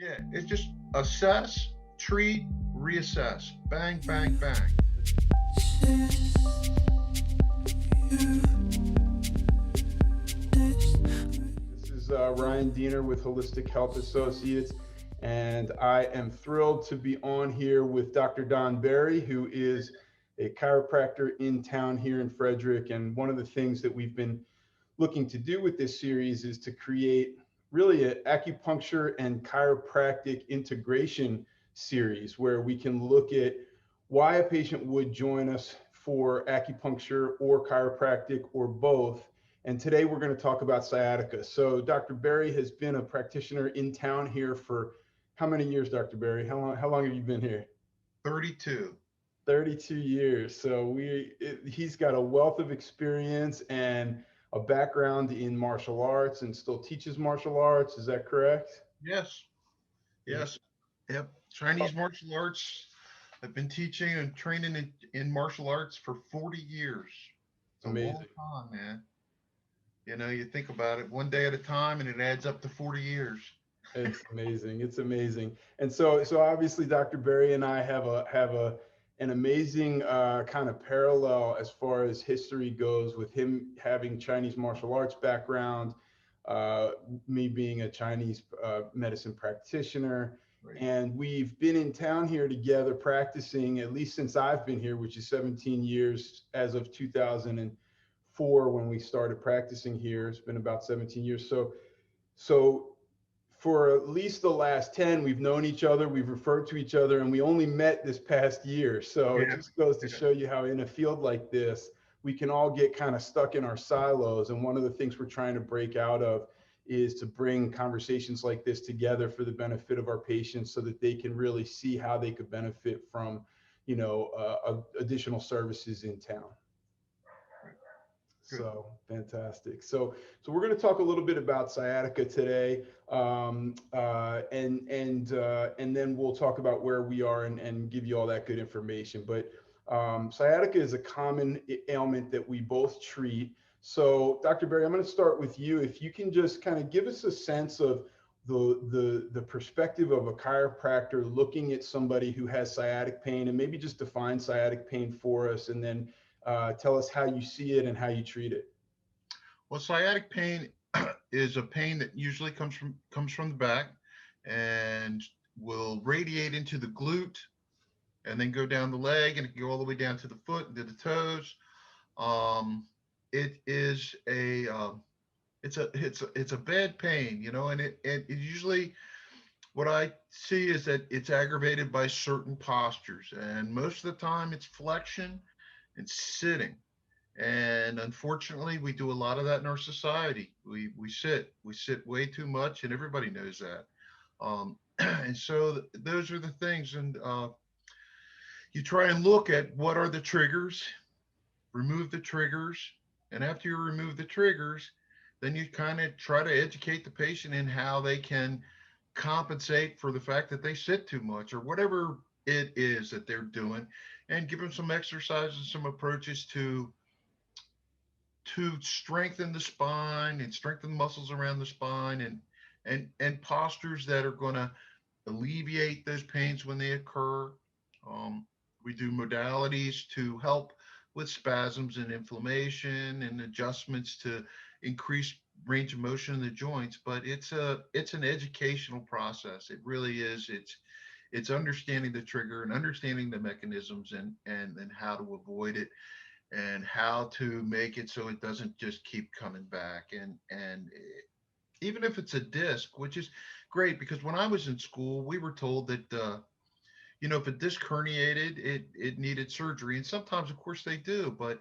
Yeah, it's just assess, treat, reassess. Bang, bang, bang. This is Ryan Diener with Holistic Health Associates, and I am thrilled to be on here with Dr. Don Berry, who is a chiropractor in town here in Frederick. And one of the things that we've been looking to do with this series is to create really an acupuncture and chiropractic integration series where we can look at why a patient would join us for acupuncture or chiropractic or both. And today we're going to talk about sciatica. So Dr. Berry has been a practitioner in town here for how many years, Dr. Berry? How long have you been here? 32. 32 years. So he's got a wealth of experience and a background in martial arts and still teaches martial arts. Is that correct? Yes, yes. Yep. Chinese martial arts. I've been teaching and training in martial arts for 40 years. It's a long Amazing. time, man. You know, you think about it one day at a time and it adds up to 40 years. It's amazing. It's amazing. And so obviously Dr. Berry and I have an amazing kind of parallel as far as history goes, with him having Chinese martial arts background, uh, me being a Chinese medicine practitioner. Right. And we've been in town here together practicing, at least since I've been here, which is 17 years as of 2004 when we started practicing here. It's been about 17 years. So for at least the last 10, we've known each other, we've referred to each other, and we only met this past year. So it Yeah. just goes to Yeah. show you how in a field like this, we can all get kind of stuck in our silos. And one of the things we're trying to break out of is to bring conversations like this together for the benefit of our patients so that they can really see how they could benefit from, additional services in town. Good. So fantastic. So we're going to talk a little bit about sciatica today, and then we'll talk about where we are and give you all that good information. But sciatica is a common ailment that we both treat. So Dr. Berry, I'm going to start with you. If you can just kind of give us a sense of the perspective of a chiropractor looking at somebody who has sciatic pain, and maybe just define sciatic pain for us, and then tell us how you see it and how you treat it. Well, sciatic pain is a pain that usually comes from the back and will radiate into the glute and then go down the leg, and it can go all the way down to the foot and to the toes. It is it's a bad pain, and it usually, what I see is that it's aggravated by certain postures, and most of the time it's flexion and sitting. And unfortunately, we do a lot of that in our society. We sit way too much, and everybody knows that. And so those are the things. And you try and look at what are the triggers, remove the triggers, and after you remove the triggers, then you kind of try to educate the patient in how they can compensate for the fact that they sit too much or whatever it is that they're doing, and give them some exercises, some approaches to strengthen the spine and strengthen the muscles around the spine, and postures that are going to alleviate those pains when they occur. We do modalities to help with spasms and inflammation and adjustments to increase range of motion in the joints. But it's an educational process. It really is. It's understanding the trigger and understanding the mechanisms, and how to avoid it, and how to make it so it doesn't just keep coming back. And even if it's a disc, which is great, because when I was in school, we were told that if a disc herniated, it needed surgery, and sometimes, of course, they do, but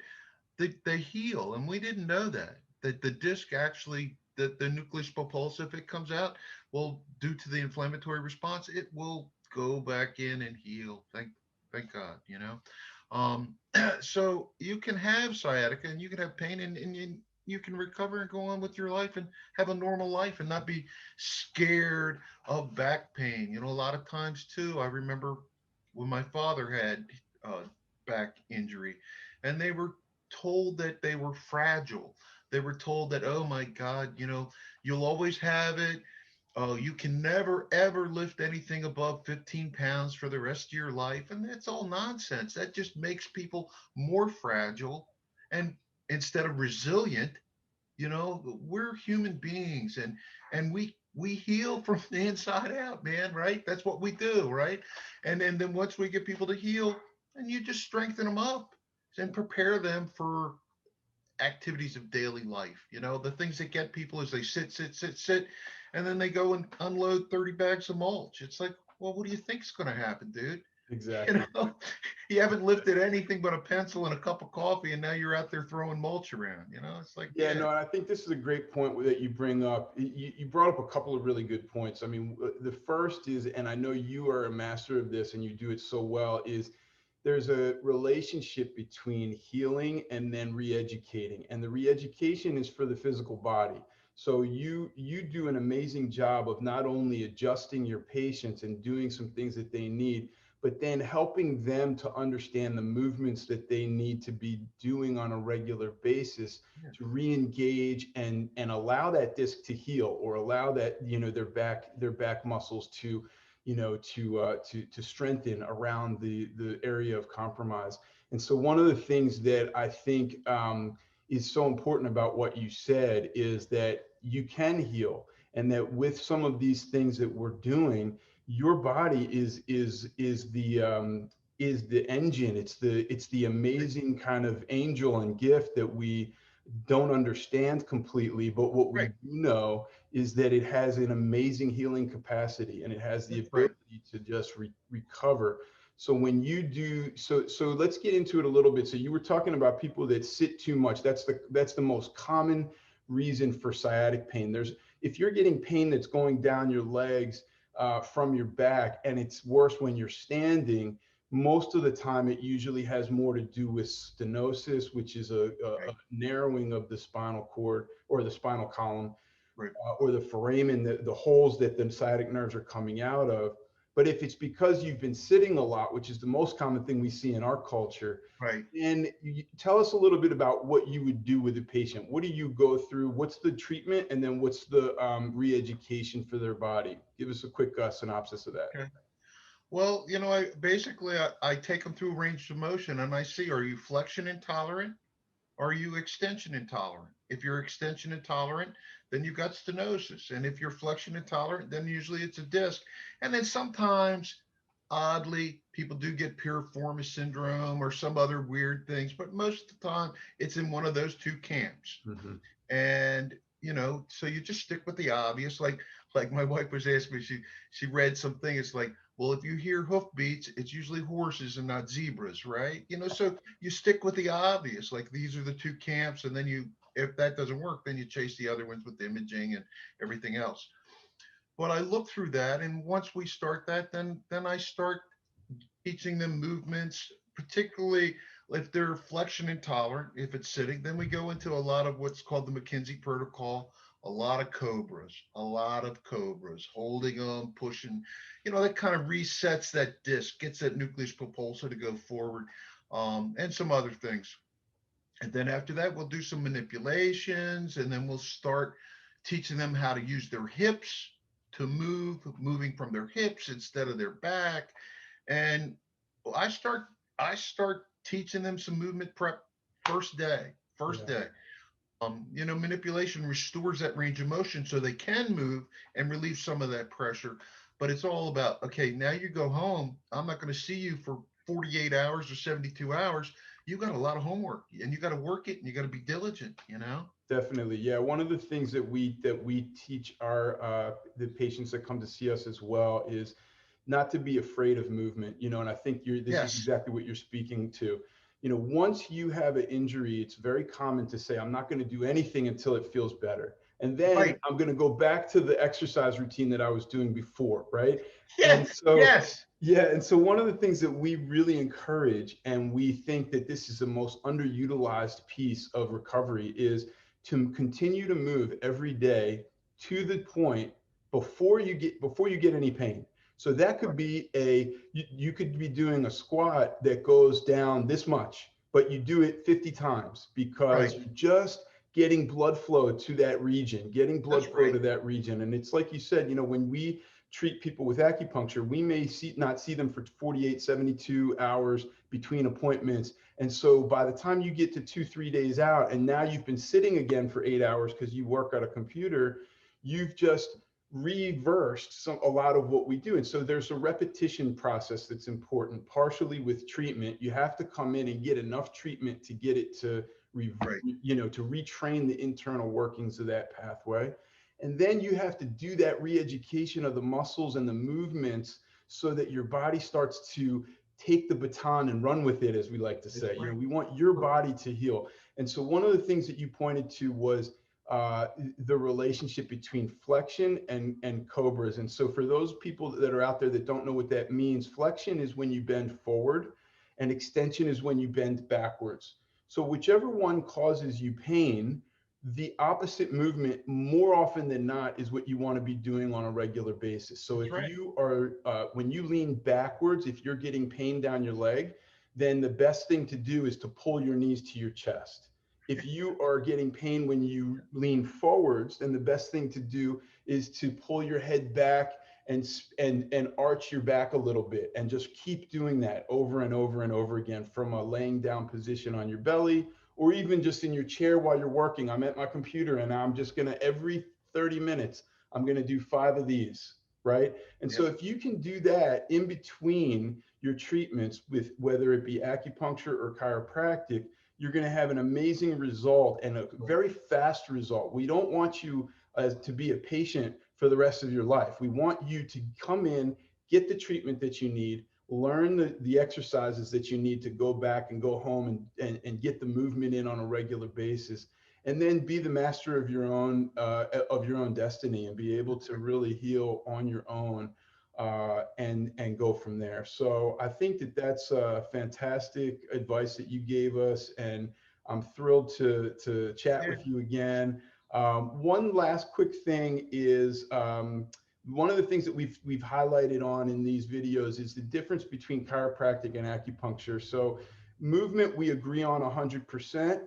they heal, and we didn't know that the disc actually, that the nucleus pulposus, if it comes out, well, due to the inflammatory response, it will go back in and heal. Thank God, So you can have sciatica and you can have pain, and you can recover and go on with your life and have a normal life and not be scared of back pain. A lot of times too, I remember when my father had back injury, and they were told that they were fragile. They were told that, oh my God, you'll always have it. Oh, you can never ever lift anything above 15 pounds for the rest of your life. And that's all nonsense. That just makes people more fragile and instead of resilient. We're human beings, and we heal from the inside out, man, right? That's what we do, right? And then once we get people to heal, and you just strengthen them up and prepare them for activities of daily life. The things that get people is they sit, and then they go and unload 30 bags of mulch. It's like, well, what do you think's going to happen, dude? you Exactly. know you haven't lifted anything but a pencil and a cup of coffee, and now you're out there throwing mulch around. It's like, Yeah, yeah. no, and I think this is a great point that you bring up. You brought up a couple of really good points. I mean, the first is, and I know you are a master of this and you do it so well, is there's a relationship between healing and then re-educating. And the re-education is for the physical body. So you do an amazing job of not only adjusting your patients and doing some things that they need, but then helping them to understand the movements that they need to be doing on a regular basis Yeah. to re-engage and allow that disc to heal, or allow that, their back muscles to, to strengthen around the area of compromise. And so one of the things that I think is so important about what you said is that you can heal, and that with some of these things that we're doing, your body is the engine. It's the amazing kind of angel and gift that we don't understand completely, but what we Right. do know is that it has an amazing healing capacity, and it has the That's right. ability to just recover. So when you do so let's get into it a little bit. So you were talking about people that sit too much. That's the most common reason for sciatic pain. There's If you're getting pain that's going down your legs from your back, and it's worse when you're standing, most of the time it usually has more to do with stenosis, which is a Right. narrowing of the spinal cord or the spinal column, Right. or the foramen, the holes that the sciatic nerves are coming out of. But if it's because you've been sitting a lot, which is the most common thing we see in our culture, Right. and tell us a little bit about what you would do with a patient. What do you go through? What's the treatment? And then what's the re-education for their body? Give us a quick synopsis of that. Okay. Well, I take them through range of motion, and I see, are you flexion intolerant? Are you extension intolerant? If you're extension intolerant, then you've got stenosis. And if you're flexion intolerant, then usually it's a disc. And then sometimes, oddly, people do get piriformis syndrome or some other weird things, but most of the time it's in one of those two camps. Mm-hmm. And so you just stick with the obvious. Like my wife was asking me, she read something. It's like, well, if you hear hoofbeats, it's usually horses and not zebras, right? So you stick with the obvious. Like, these are the two camps, and then if that doesn't work, then you chase the other ones with imaging and everything else. But I look through that, and once we start that, then I start teaching them movements, particularly if they're flexion intolerant. If it's sitting, then we go into a lot of what's called the McKinsey protocol, a lot of cobras, holding them, pushing, that kind of resets that disc, gets that nucleus propulsor to go forward, and some other things. And then after that, we'll do some manipulations, and then we'll start teaching them how to use their hips to moving from their hips instead of their back. And I start I start teaching them some movement prep first day. First Yeah. day. Manipulation restores that range of motion so they can move and relieve some of that pressure. But it's all about, okay, now you go home. I'm not going to see you for 48 hours or 72 hours. You got a lot of homework, and you got to work it, and you got to be diligent. Definitely. Yeah. One of the things that we teach our the patients that come to see us as well is not to be afraid of movement, and I think this is Yes. exactly what you're speaking to. Once you have an injury, it's very common to say, I'm not going to do anything until it feels better. And then Right. I'm going to go back to the exercise routine that I was doing before, right? And Yes. so, Yes. yeah, and so one of the things that we really encourage, and we think that this is the most underutilized piece of recovery, is to continue to move every day to the point before you get any pain. So that could Right. be you could be doing a squat that goes down this much, but you do it 50 times because Right. you're just getting blood flow to that region, getting blood That's flow right. to that region. And it's like you said, when we treat people with acupuncture, we may not see them for 48, 72 hours between appointments. And so by the time you get to 2, 3 days out, and now you've been sitting again for 8 hours because you work at a computer, you've just reversed a lot of what we do. And so there's a repetition process that's important. Partially with treatment, you have to come in and get enough treatment to get it to Right. to retrain the internal workings of that pathway. And then you have to do that re-education of the muscles and the movements so that your body starts to take the baton and run with it, as we like to That's say. right. We want your body to heal. And so one of the things that you pointed to was the relationship between flexion and cobras. And so for those people that are out there that don't know what that means, flexion is when you bend forward and extension is when you bend backwards. So whichever one causes you pain, the opposite movement more often than not is what you want to be doing on a regular basis. So That's if right. you are, when you lean backwards, if you're getting pain down your leg, then the best thing to do is to pull your knees to your chest. If you are getting pain when you lean forwards, then the best thing to do is to pull your head back and arch your back a little bit, and just keep doing that over and over and over again from a laying down position on your belly, or even just in your chair while you're working. I'm at my computer and I'm just going to, every 30 minutes, I'm going to do 5 of these, right? And so Yep. if you can do that in between your treatments, with whether it be acupuncture or chiropractic, you're going to have an amazing result, and a very fast result. We don't want you to be a patient for the rest of your life. We want you to come in, get the treatment that you need, learn the exercises that you need to go back and go home and get the movement in on a regular basis, and then be the master of your own destiny, and be able to really heal on your own, and go from there. So I think that that's fantastic advice that you gave us, and I'm thrilled to chat Yeah. with you again. One last quick thing is, one of the things that we've highlighted on in these videos is the difference between chiropractic and acupuncture. So movement, we agree on 100%.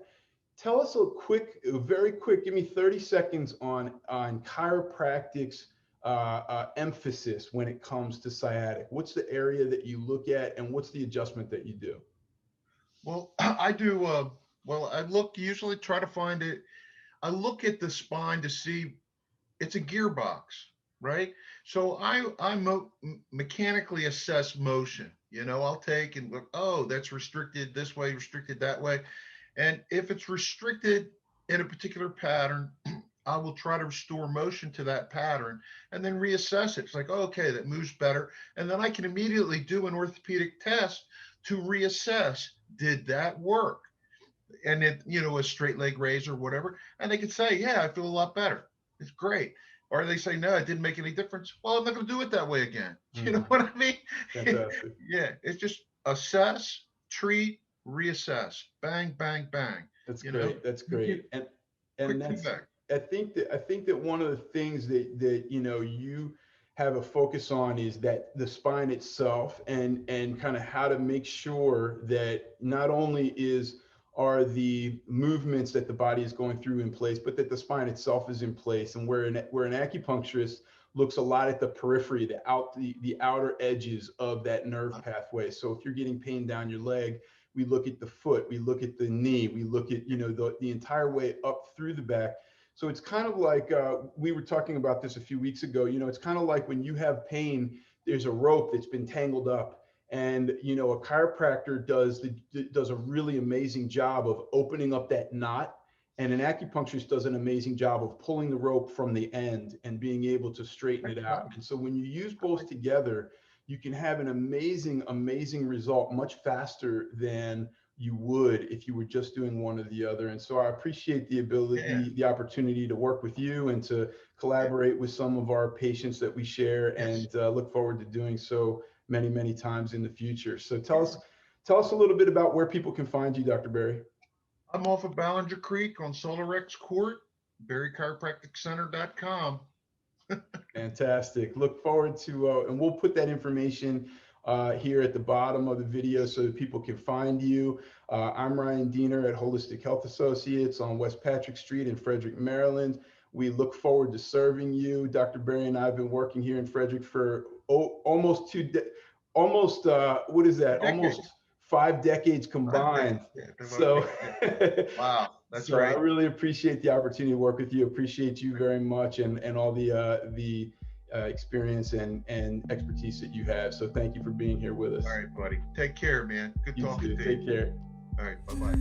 Tell us a very quick, give me 30 seconds on chiropractic's emphasis when it comes to sciatic. What's the area that you look at, and what's the adjustment that you do? Well, I do. Well, I look, usually try to find it. I look at the spine to see it's a gearbox, right? So mechanically assess motion. I'll take and look, oh, that's restricted this way, restricted that way. And if it's restricted in a particular pattern, I will try to restore motion to that pattern and then reassess it. It's like, oh, okay, that moves better. And then I can immediately do an orthopedic test to reassess, did that work? And it, a straight leg raise or whatever. And they can say, yeah, I feel a lot better. It's great. Or they say, no, it didn't make any difference. Well, I'm not going to do it that way again. You know what I mean? Fantastic. Yeah, it's just assess, treat, reassess, bang, bang, bang. That's You know, great. That's you get great. And quick that's, feedback. I think that one of the things that you have a focus on is that the spine itself, and kind of how to make sure that not only are the movements that the body is going through in place, but that the spine itself is in place. And where an acupuncturist looks a lot at the periphery, the outer edges of that nerve pathway. So if you're getting pain down your leg, we look at the foot, we look at the knee, we look at the entire way up through the back. So it's kind of like, we were talking about this a few weeks ago. It's kind of like when you have pain, there's a rope that's been tangled up, and a chiropractor does a really amazing job of opening up that knot, and an acupuncturist does an amazing job of pulling the rope from the end and being able to straighten it out. And so when you use both together, you can have an amazing result much faster than you would if you were just doing one or the other. And so I appreciate the Yeah. ability, the opportunity to work with you and to collaborate with some of our patients that we share, Yes. and look forward to doing so many times in the future. So tell us a little bit about where people can find you, Dr. Berry. I'm off of Ballinger Creek on Solar X Court, berrychiropracticcenter.com. Fantastic. Look forward to, and we'll put that information here at the bottom of the video so that people can find you. I'm Ryan Diener at Holistic Health Associates on West Patrick Street in Frederick, Maryland. We look forward to serving you. Dr. Berry and I have been working here in Frederick for almost what is that? Almost 5 decades combined. So wow, that's so right. I really appreciate the opportunity to work with you. Appreciate you very much and all the experience and expertise that you have. So thank you for being here with us. All right, buddy. Take care, man. Good talking to you. Take care. All right, bye-bye.